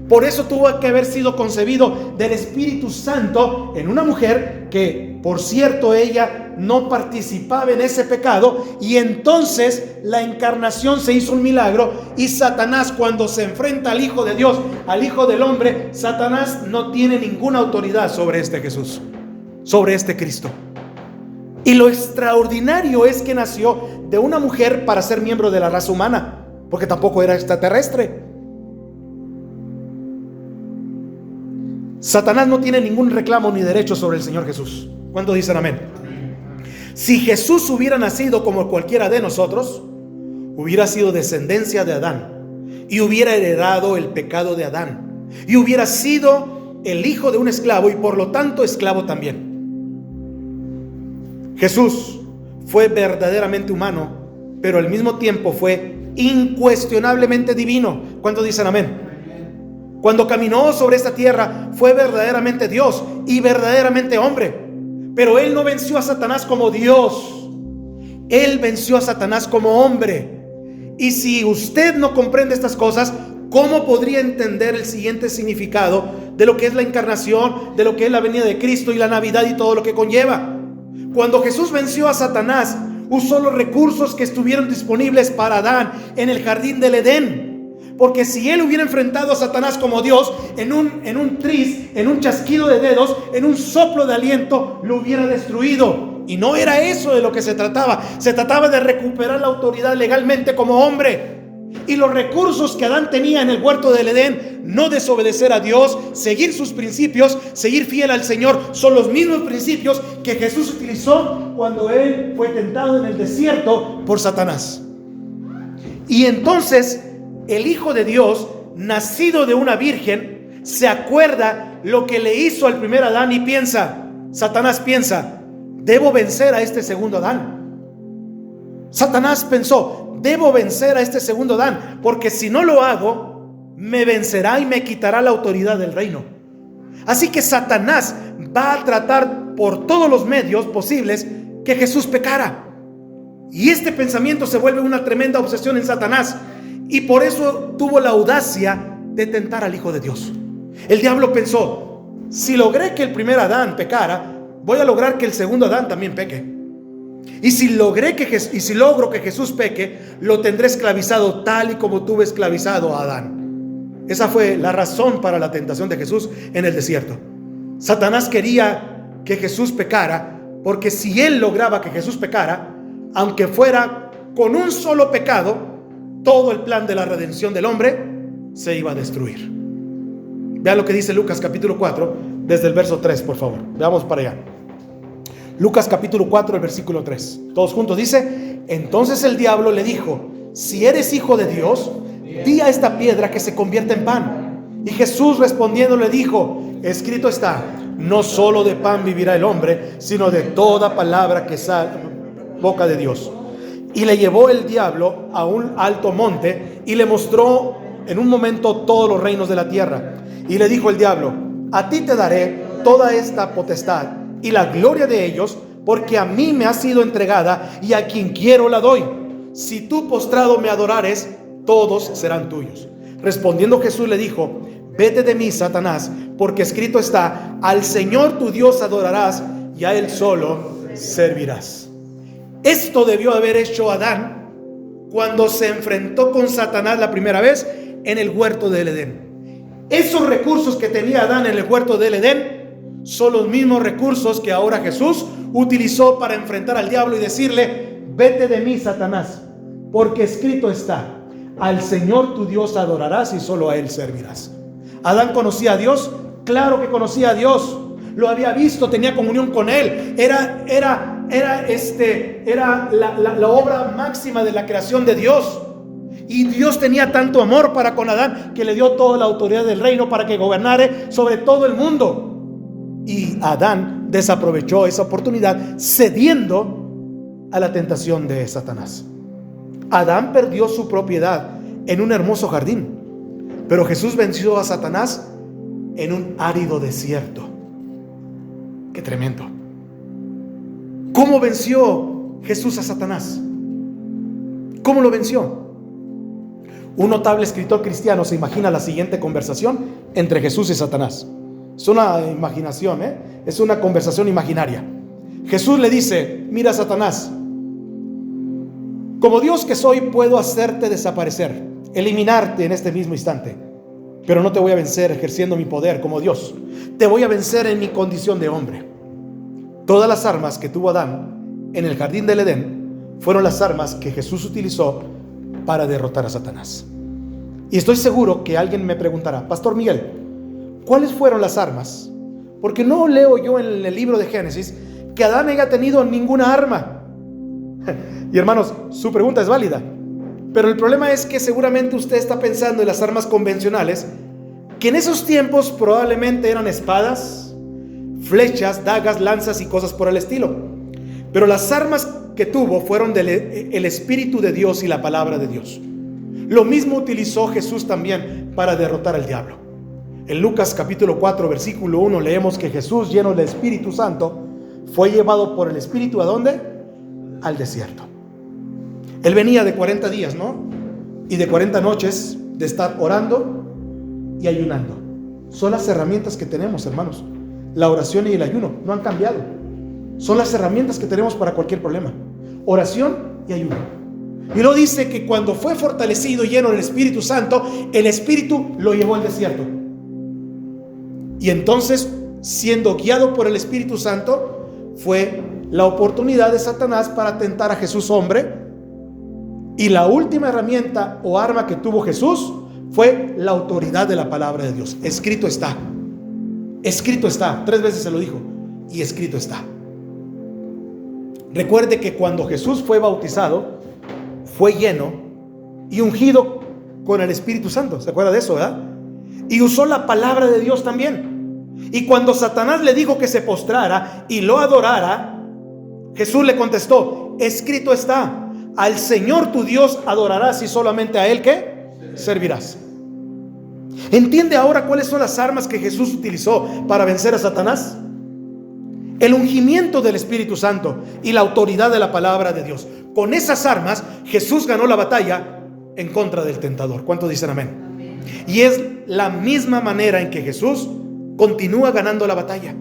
Por eso tuvo que haber sido concebido del Espíritu Santo en una mujer que, por cierto, ella no participaba en ese pecado, y entonces la encarnación se hizo un milagro. Y Satanás, cuando se enfrenta al Hijo de Dios, al Hijo del Hombre, Satanás no tiene ninguna autoridad sobre este Jesús, sobre este Cristo. Y lo extraordinario es que nació de una mujer para ser miembro de la raza humana, porque tampoco era extraterrestre. Satanás no tiene ningún reclamo ni derecho sobre el Señor Jesús. ¿Cuánto dicen amén? Si Jesús hubiera nacido como cualquiera de nosotros, hubiera sido descendencia de Adán y hubiera heredado el pecado de Adán y hubiera sido el hijo de un esclavo y por lo tanto esclavo también. Jesús fue verdaderamente humano, pero al mismo tiempo fue incuestionablemente divino. ¿Cuánto dicen amén? Cuando caminó sobre esta tierra fue verdaderamente Dios y verdaderamente hombre. Pero Él no venció a Satanás como Dios. Él venció a Satanás como hombre. Y si usted no comprende estas cosas, ¿cómo podría entender el siguiente significado de lo que es la encarnación, de lo que es la venida de Cristo y la Navidad y todo lo que conlleva? Cuando Jesús venció a Satanás, usó los recursos que estuvieron disponibles para Adán en el jardín del Edén. Porque si él hubiera enfrentado a Satanás como Dios, en un tris, en un chasquido de dedos, en un soplo de aliento, lo hubiera destruido. Y no era eso de lo que se trataba. Se trataba de recuperar la autoridad legalmente como hombre. Y los recursos que Adán tenía en el huerto del Edén, no desobedecer a Dios, seguir sus principios, seguir fiel al Señor, son los mismos principios que Jesús utilizó cuando él fue tentado en el desierto por Satanás. Y entonces el Hijo de Dios, nacido de una virgen, se acuerda lo que le hizo al primer Adán y piensa, Satanás piensa: debo vencer a este segundo Adán. Satanás pensó: debo vencer a este segundo Adán, porque si no lo hago, me vencerá y me quitará la autoridad del reino. Así que Satanás va a tratar por todos los medios posibles que Jesús pecara. Y este pensamiento se vuelve una tremenda obsesión en Satanás. Y por eso tuvo la audacia de tentar al Hijo de Dios. El diablo pensó: si logré que el primer Adán pecara, voy a lograr que el segundo Adán también peque. Y si logro que Jesús peque, lo tendré esclavizado tal y como tuve esclavizado a Adán. Esa fue la razón para la tentación de Jesús en el desierto. Satanás quería que Jesús pecara, porque si él lograba que Jesús pecara, aunque fuera con un solo pecado, todo el plan de la redención del hombre se iba a destruir. Vean lo que dice Lucas capítulo 4, desde el verso 3, por favor. Veamos para allá. Lucas capítulo 4, el versículo 3. Todos juntos dice: entonces el diablo le dijo: si eres hijo de Dios, di a esta piedra que se convierta en pan. Y Jesús respondiendo le dijo: escrito está, no solo de pan vivirá el hombre, sino de toda palabra que sale boca de Dios. Y le llevó el diablo a un alto monte y le mostró en un momento todos los reinos de la tierra. Y le dijo el diablo: a ti te daré toda esta potestad y la gloria de ellos, porque a mí me ha sido entregada y a quien quiero la doy. Si tú postrado me adorares, todos serán tuyos. Respondiendo Jesús le dijo: vete de mí, Satanás, porque escrito está, al Señor tu Dios adorarás y a Él solo servirás. Esto debió haber hecho Adán cuando se enfrentó con Satanás la primera vez en el huerto del Edén. Esos recursos que tenía Adán en el huerto del Edén son los mismos recursos que ahora Jesús utilizó para enfrentar al diablo y decirle: vete de mí, Satanás, porque escrito está, al Señor tu Dios adorarás y solo a Él servirás. ¿Adán conocía a Dios? Claro que conocía a Dios. Lo había visto, tenía comunión con Él. Era la obra máxima de la creación de Dios. Y Dios tenía tanto amor para con Adán que le dio toda la autoridad del reino para que gobernara sobre todo el mundo. Y Adán desaprovechó esa oportunidad, cediendo a la tentación de Satanás. Adán perdió su propiedad en un hermoso jardín, pero Jesús venció a Satanás en un árido desierto. ¡Qué tremendo! ¿Cómo venció Jesús a Satanás? ¿Cómo lo venció? Un notable escritor cristiano se imagina la siguiente conversación entre Jesús y Satanás. Es una imaginación, es una conversación imaginaria. Jesús le dice: mira, Satanás, como Dios que soy, puedo hacerte desaparecer, eliminarte en este mismo instante, pero no te voy a vencer ejerciendo mi poder como Dios. Te voy a vencer en mi condición de hombre. Todas las armas que tuvo Adán en el jardín del Edén fueron las armas que Jesús utilizó para derrotar a Satanás. Y estoy seguro que alguien me preguntará: Pastor Miguel, ¿cuáles fueron las armas? Porque no leo yo en el libro de Génesis que Adán haya tenido ninguna arma. Y hermanos, su pregunta es válida, pero el problema es que seguramente usted está pensando en las armas convencionales, que en esos tiempos probablemente eran espadas, flechas, dagas, lanzas y cosas por el estilo. Pero las armas que tuvo fueron el Espíritu de Dios y la palabra de Dios. Lo mismo utilizó Jesús también para derrotar al diablo. En Lucas capítulo 4 versículo 1 leemos que Jesús, lleno del Espíritu Santo, fue llevado por el Espíritu ¿a dónde? Al desierto. Él venía de 40 días, ¿no? Y de 40 noches de estar orando y ayunando. Son las herramientas que tenemos, hermanos. La oración y el ayuno no han cambiado. Son las herramientas que tenemos para cualquier problema. Oración y ayuno. Y luego dice que cuando fue fortalecido y lleno del Espíritu Santo, el Espíritu lo llevó al desierto. Y entonces, siendo guiado por el Espíritu Santo, fue la oportunidad de Satanás para tentar a Jesús hombre. Y la última herramienta o arma que tuvo Jesús fue la autoridad de la palabra de Dios. Escrito está. Escrito está. 3 veces se lo dijo. Y escrito está. Recuerde que cuando Jesús fue bautizado, fue lleno y ungido con el Espíritu Santo. ¿Se acuerda de eso, verdad? Y usó la palabra de Dios también. Y cuando Satanás le dijo que se postrara y lo adorara, Jesús le contestó: escrito está, al Señor tu Dios adorarás y solamente a Él ¿qué? Servirás. ¿Entiende ahora cuáles son las armas que Jesús utilizó para vencer a Satanás? El ungimiento del Espíritu Santo y la autoridad de la palabra de Dios. Con esas armas Jesús ganó la batalla en contra del tentador. ¿Cuántos dicen amén? Amén. Y es la misma manera en que Jesús continúa ganando la batalla.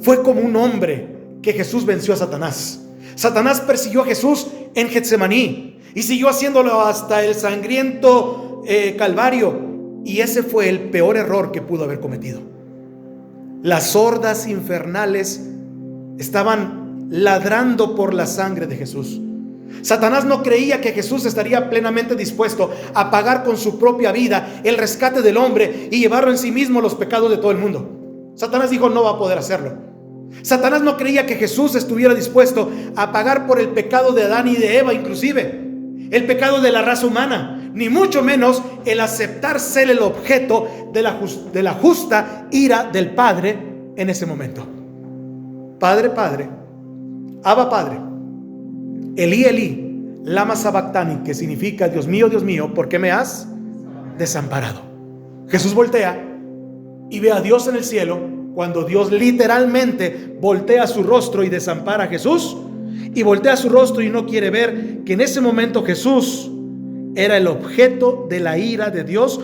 Fue como un hombre que Jesús venció a Satanás. Satanás persiguió a Jesús en Getsemaní y siguió haciéndolo hasta el sangriento Calvario. Y ese fue el peor error que pudo haber cometido. Las hordas infernales estaban ladrando por la sangre de Jesús. Satanás no creía que Jesús estaría plenamente dispuesto a pagar con su propia vida el rescate del hombre y llevarlo en sí mismo los pecados de todo el mundo. Satanás dijo: no va a poder hacerlo. Satanás no creía que Jesús estuviera dispuesto a pagar por el pecado de Adán y de Eva, inclusive el pecado de la raza humana, ni mucho menos el aceptar ser el objeto de la justa ira del Padre en ese momento. Padre, Padre, Abba Padre, Elí, Elí, lama sabactani, que significa: Dios mío, ¿por qué me has desamparado? Jesús voltea y ve a Dios en el cielo. Cuando Dios literalmente voltea su rostro y desampara a Jesús, y voltea su rostro y no quiere ver que en ese momento Jesús era el objeto de la ira de Dios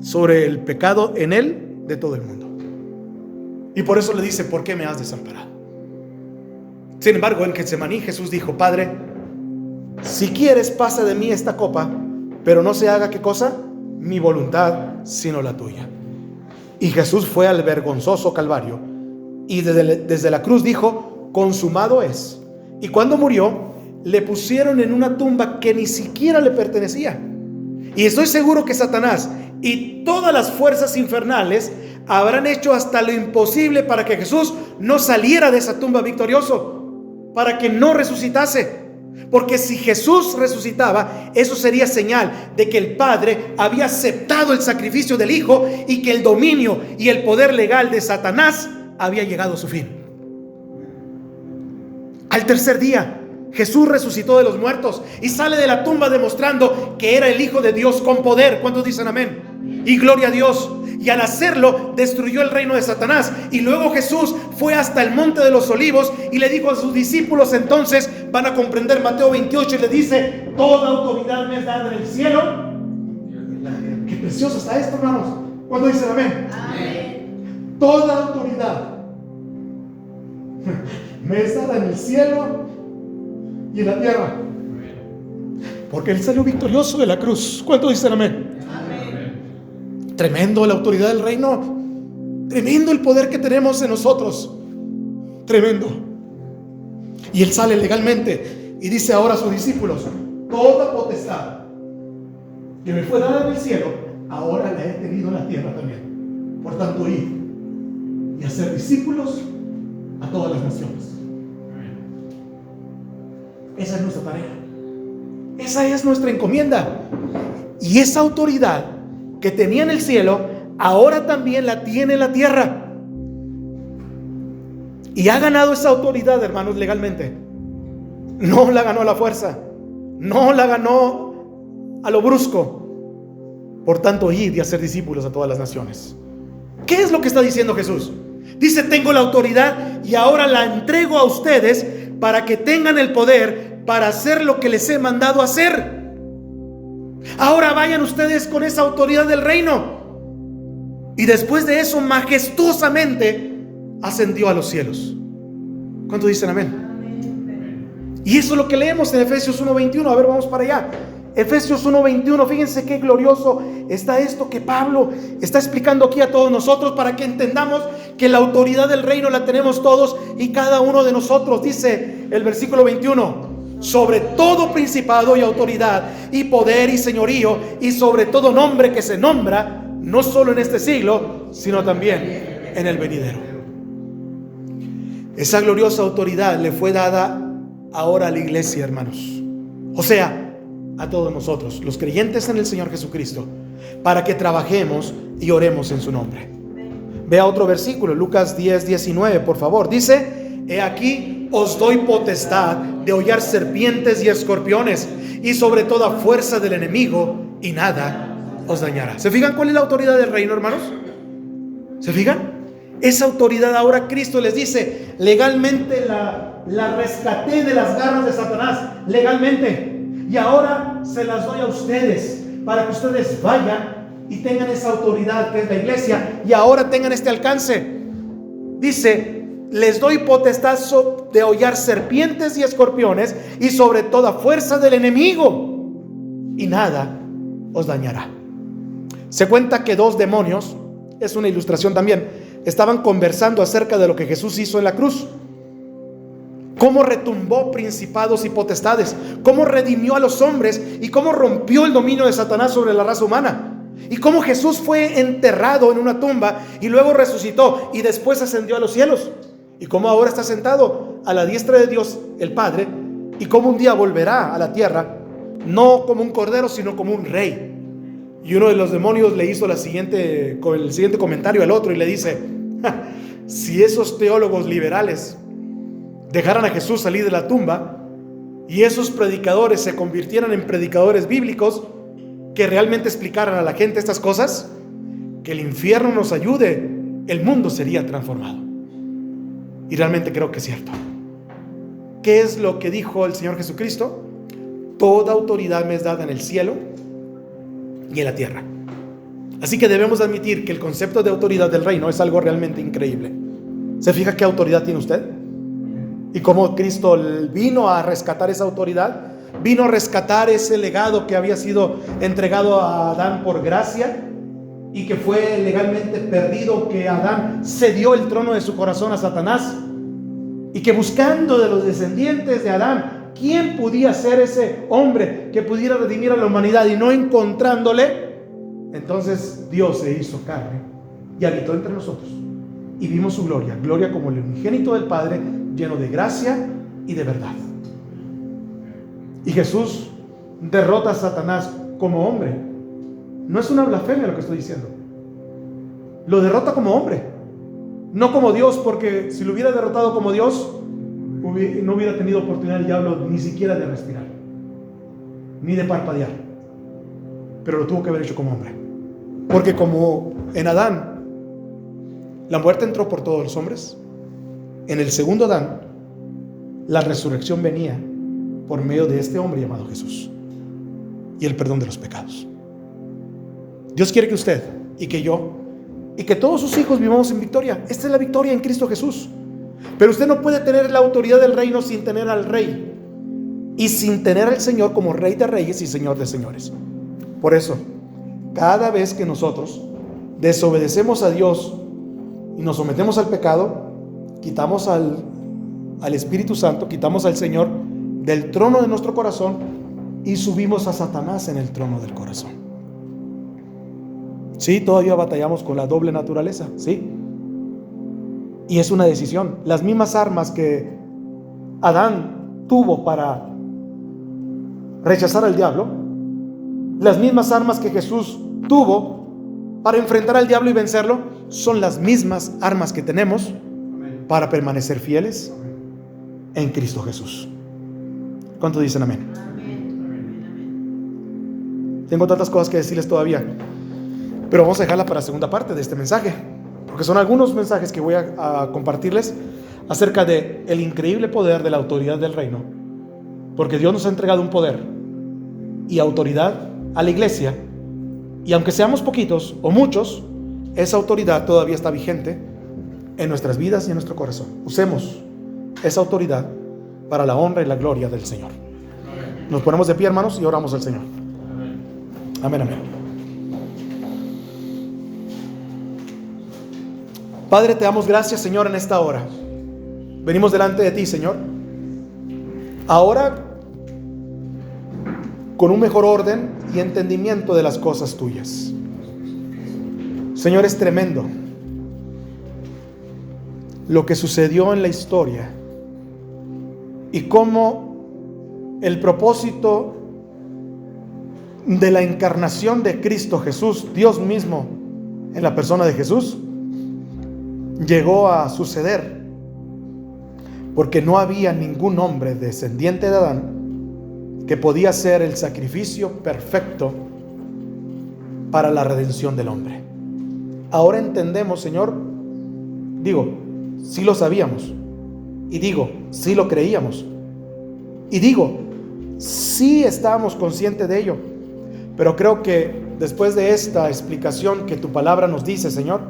sobre el pecado en él de todo el mundo. Y por eso le dice: ¿por qué me has desamparado? Sin embargo, en Getsemaní Jesús dijo: Padre, si quieres, pasa de mí esta copa, pero no se haga ¿qué cosa? Mi voluntad, sino la tuya. Y Jesús fue al vergonzoso Calvario y desde la cruz dijo: consumado es. Y cuando murió, le pusieron en una tumba que ni siquiera le pertenecía. Y estoy seguro que Satanás y todas las fuerzas infernales habrán hecho hasta lo imposible para que Jesús no saliera de esa tumba victorioso, para que no resucitase. Porque si Jesús resucitaba, eso sería señal de que el Padre había aceptado el sacrificio del Hijo y que el dominio y el poder legal de Satanás había llegado a su fin. Al tercer día, Jesús resucitó de los muertos y sale de la tumba demostrando que era el Hijo de Dios con poder. ¿Cuántos dicen amén? Y gloria a Dios. Y al hacerlo, destruyó el reino de Satanás. Y luego Jesús fue hasta el monte de los olivos y le dijo a sus discípulos, entonces van a comprender Mateo 28, y le dice: toda autoridad me es dada en el cielo. Qué precioso está esto, hermanos. ¿Cuántos dicen amén? Amén. Toda autoridad me es dada en el cielo y en la tierra. Porque Él salió victorioso de la cruz. ¿Cuántos dicen amén? Amén. Tremendo la autoridad del reino. Tremendo el poder que tenemos en nosotros. Tremendo. Y Él sale legalmente y dice ahora a sus discípulos: toda potestad que me fue dada en el cielo, ahora la he tenido en la tierra también. Por tanto, id y hacer discípulos a todas las naciones. Esa es nuestra tarea. Esa es nuestra encomienda. Y esa autoridad que tenía en el cielo, ahora también la tiene en la tierra. Y ha ganado esa autoridad, hermanos, legalmente. No la ganó a la fuerza. No la ganó a lo brusco. Por tanto, id y hacer discípulos a todas las naciones. ¿Qué es lo que está diciendo Jesús? Dice: tengo la autoridad y ahora la entrego a ustedes para que tengan el poder para hacer lo que les he mandado hacer. Ahora vayan ustedes con esa autoridad del reino. Y después de eso, majestuosamente ascendió a los cielos. ¿Cuántos dicen amén? Amén. Y eso es lo que leemos en Efesios 1:21. A ver, vamos para allá. Efesios 1:21, fíjense qué glorioso está esto que Pablo está explicando aquí a todos nosotros, para que entendamos que la autoridad del reino la tenemos todos y cada uno de nosotros. Dice el versículo 21: sobre todo principado y autoridad y poder y señorío y sobre todo nombre que se nombra, no solo en este siglo, sino también en el venidero. Esa gloriosa autoridad le fue dada ahora a la iglesia, hermanos. O sea, a todos nosotros, los creyentes en el Señor Jesucristo, para que trabajemos y oremos en su nombre. Vea otro versículo, Lucas 10:19, por favor. Dice: he aquí os doy potestad de hollar serpientes y escorpiones y sobre toda fuerza del enemigo, y nada os dañará. ¿Se fijan cuál es la autoridad del reino, hermanos? ¿Se fijan? Esa autoridad ahora Cristo les dice: legalmente la rescaté de las garras de Satanás, legalmente. Y ahora se las doy a ustedes para que ustedes vayan y tengan esa autoridad que es la iglesia, y ahora tengan este alcance. Dice: les doy potestad de hollar serpientes y escorpiones y sobre toda fuerza del enemigo, y nada os dañará. Se cuenta que dos demonios, es una ilustración también, estaban conversando acerca de lo que Jesús hizo en la cruz. Cómo retumbó principados y potestades, cómo redimió a los hombres y cómo rompió el dominio de Satanás sobre la raza humana. Y cómo Jesús fue enterrado en una tumba y luego resucitó y después ascendió a los cielos. Y cómo ahora está sentado a la diestra de Dios el Padre, y cómo un día volverá a la tierra, no como un cordero, sino como un rey. Y uno de los demonios le hizo el siguiente comentario al otro y le dice: si esos teólogos liberales dejaran a Jesús salir de la tumba y esos predicadores se convirtieran en predicadores bíblicos que realmente explicaran a la gente estas cosas, que el infierno nos ayude, el mundo sería transformado. Y realmente creo que es cierto. ¿Qué es lo que dijo el Señor Jesucristo? Toda autoridad me es dada en el cielo y en la tierra. Así que debemos admitir que el concepto de autoridad del reino es algo realmente increíble. ¿Se fija qué autoridad tiene usted? Y cómo Cristo vino a rescatar esa autoridad, vino a rescatar ese legado que había sido entregado a Adán por gracia y que fue legalmente perdido, que Adán cedió el trono de su corazón a Satanás, y que buscando de los descendientes de Adán, ¿quién podía ser ese hombre que pudiera redimir a la humanidad? Y no encontrándole, entonces Dios se hizo carne y habitó entre nosotros. Y vimos su gloria, gloria como el unigénito del Padre, lleno de gracia y de verdad. Y Jesús derrota a Satanás como hombre. No es una blasfemia lo que estoy diciendo. Lo derrota como hombre, no como Dios, porque si lo hubiera derrotado como Dios, no hubiera tenido oportunidad el diablo ni siquiera de respirar, ni de parpadear, pero lo tuvo que haber hecho como hombre, porque como en Adán la muerte entró por todos los hombres, en el segundo Adán la resurrección venía por medio de este hombre llamado Jesús y el perdón de los pecados. Dios quiere que usted y que yo y que todos sus hijos vivamos en victoria. Esta es la victoria en Cristo Jesús. Pero usted no puede tener la autoridad del reino sin tener al Rey y sin tener al Señor como Rey de Reyes y Señor de Señores. Por eso, cada vez que nosotros desobedecemos a Dios y nos sometemos al pecado, quitamos al Espíritu Santo, quitamos al Señor del trono de nuestro corazón y subimos a Satanás en el trono del corazón. Sí, todavía batallamos con la doble naturaleza, sí. Y es una decisión. Las mismas armas que Adán tuvo para rechazar al diablo, las mismas armas que Jesús tuvo para enfrentar al diablo y vencerlo, son las mismas armas que tenemos para permanecer fieles en Cristo Jesús. ¿Cuántos dicen amén? Tengo tantas cosas que decirles todavía, pero vamos a dejarla para la segunda parte de este mensaje, porque son algunos mensajes que voy a compartirles acerca de el increíble poder de la autoridad del reino, porque Dios nos ha entregado un poder y autoridad a la iglesia, y aunque seamos poquitos o muchos, esa autoridad todavía está vigente en nuestras vidas y en nuestro corazón. Usemos esa autoridad para la honra y la gloria del Señor. Nos ponemos de pie, hermanos, y oramos al Señor. Amén, amén. Padre, te damos gracias, Señor, en esta hora. Venimos delante de ti, Señor, ahora con un mejor orden y entendimiento de las cosas tuyas. Señor, es tremendo lo que sucedió en la historia y cómo el propósito de la encarnación de Cristo Jesús, Dios mismo en la persona de Jesús, llegó a suceder porque no había ningún hombre descendiente de Adán que podía ser el sacrificio perfecto para la redención del hombre. Ahora entendemos, Señor, sí lo sabíamos, y sí lo creíamos, y sí estábamos conscientes de ello, pero creo que después de esta explicación que tu palabra nos dice, Señor,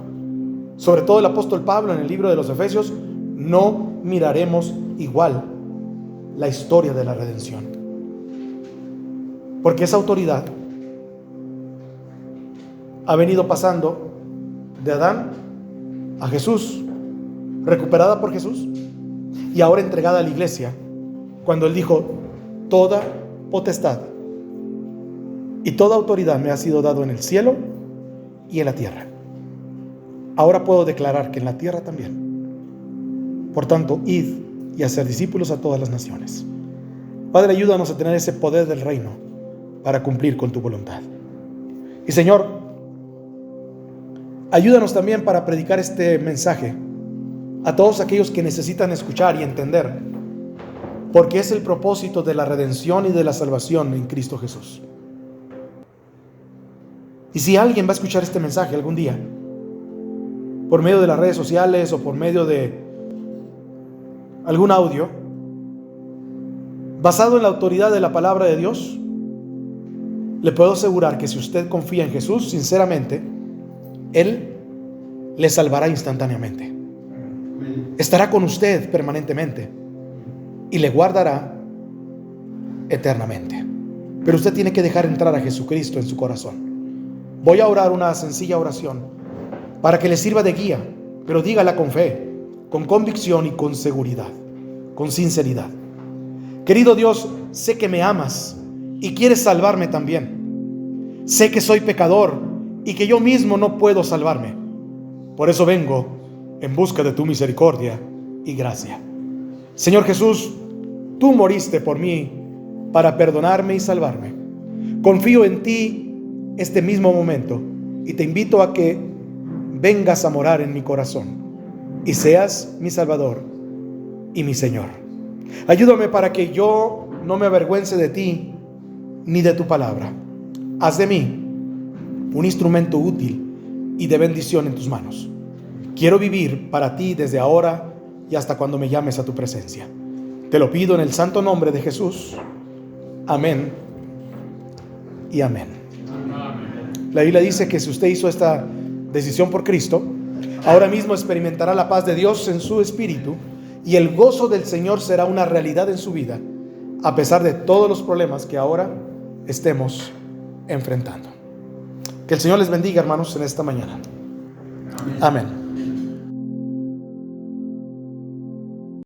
sobre todo el apóstol Pablo en el libro de los Efesios, no miraremos igual la historia de la redención, porque esa autoridad ha venido pasando de Adán a Jesús, recuperada por Jesús y ahora entregada a la iglesia, cuando Él dijo: toda potestad y toda autoridad me ha sido dado en el cielo y en la tierra. Ahora puedo declarar que en la tierra también. Por tanto, id y hacer discípulos a todas las naciones. Padre, ayúdanos a tener ese poder del reino para cumplir con tu voluntad. Y Señor, ayúdanos también para predicar este mensaje a todos aquellos que necesitan escuchar y entender, porque es el propósito de la redención y de la salvación en Cristo Jesús. Y si alguien va a escuchar este mensaje algún día, por medio de las redes sociales o por medio de algún audio, basado en la autoridad de la palabra de Dios, le puedo asegurar que si usted confía en Jesús sinceramente, Él le salvará instantáneamente. Estará con usted permanentemente y le guardará eternamente. Pero usted tiene que dejar entrar a Jesucristo en su corazón. Voy a orar una sencilla oración para que le sirva de guía, pero dígala con fe, con convicción y con seguridad, con sinceridad. Querido Dios, sé que me amas y quieres salvarme también. Sé que soy pecador y que yo mismo no puedo salvarme. Por eso vengo en busca de tu misericordia y gracia. Señor Jesús, tú moriste por mí para perdonarme y salvarme. Confío en ti este mismo momento y te invito a que vengas a morar en mi corazón y seas mi Salvador y mi Señor. Ayúdame para que yo no me avergüence de ti ni de tu palabra. Haz de mí un instrumento útil y de bendición en tus manos. Quiero vivir para ti desde ahora y hasta cuando me llames a tu presencia. Te lo pido en el santo nombre de Jesús. Amén y amén. La Biblia dice que si usted hizo esta decisión por Cristo, ahora mismo experimentará la paz de Dios en su espíritu y el gozo del Señor será una realidad en su vida, a pesar de todos los problemas que ahora estemos enfrentando. Que el Señor les bendiga, hermanos, en esta mañana. Amén.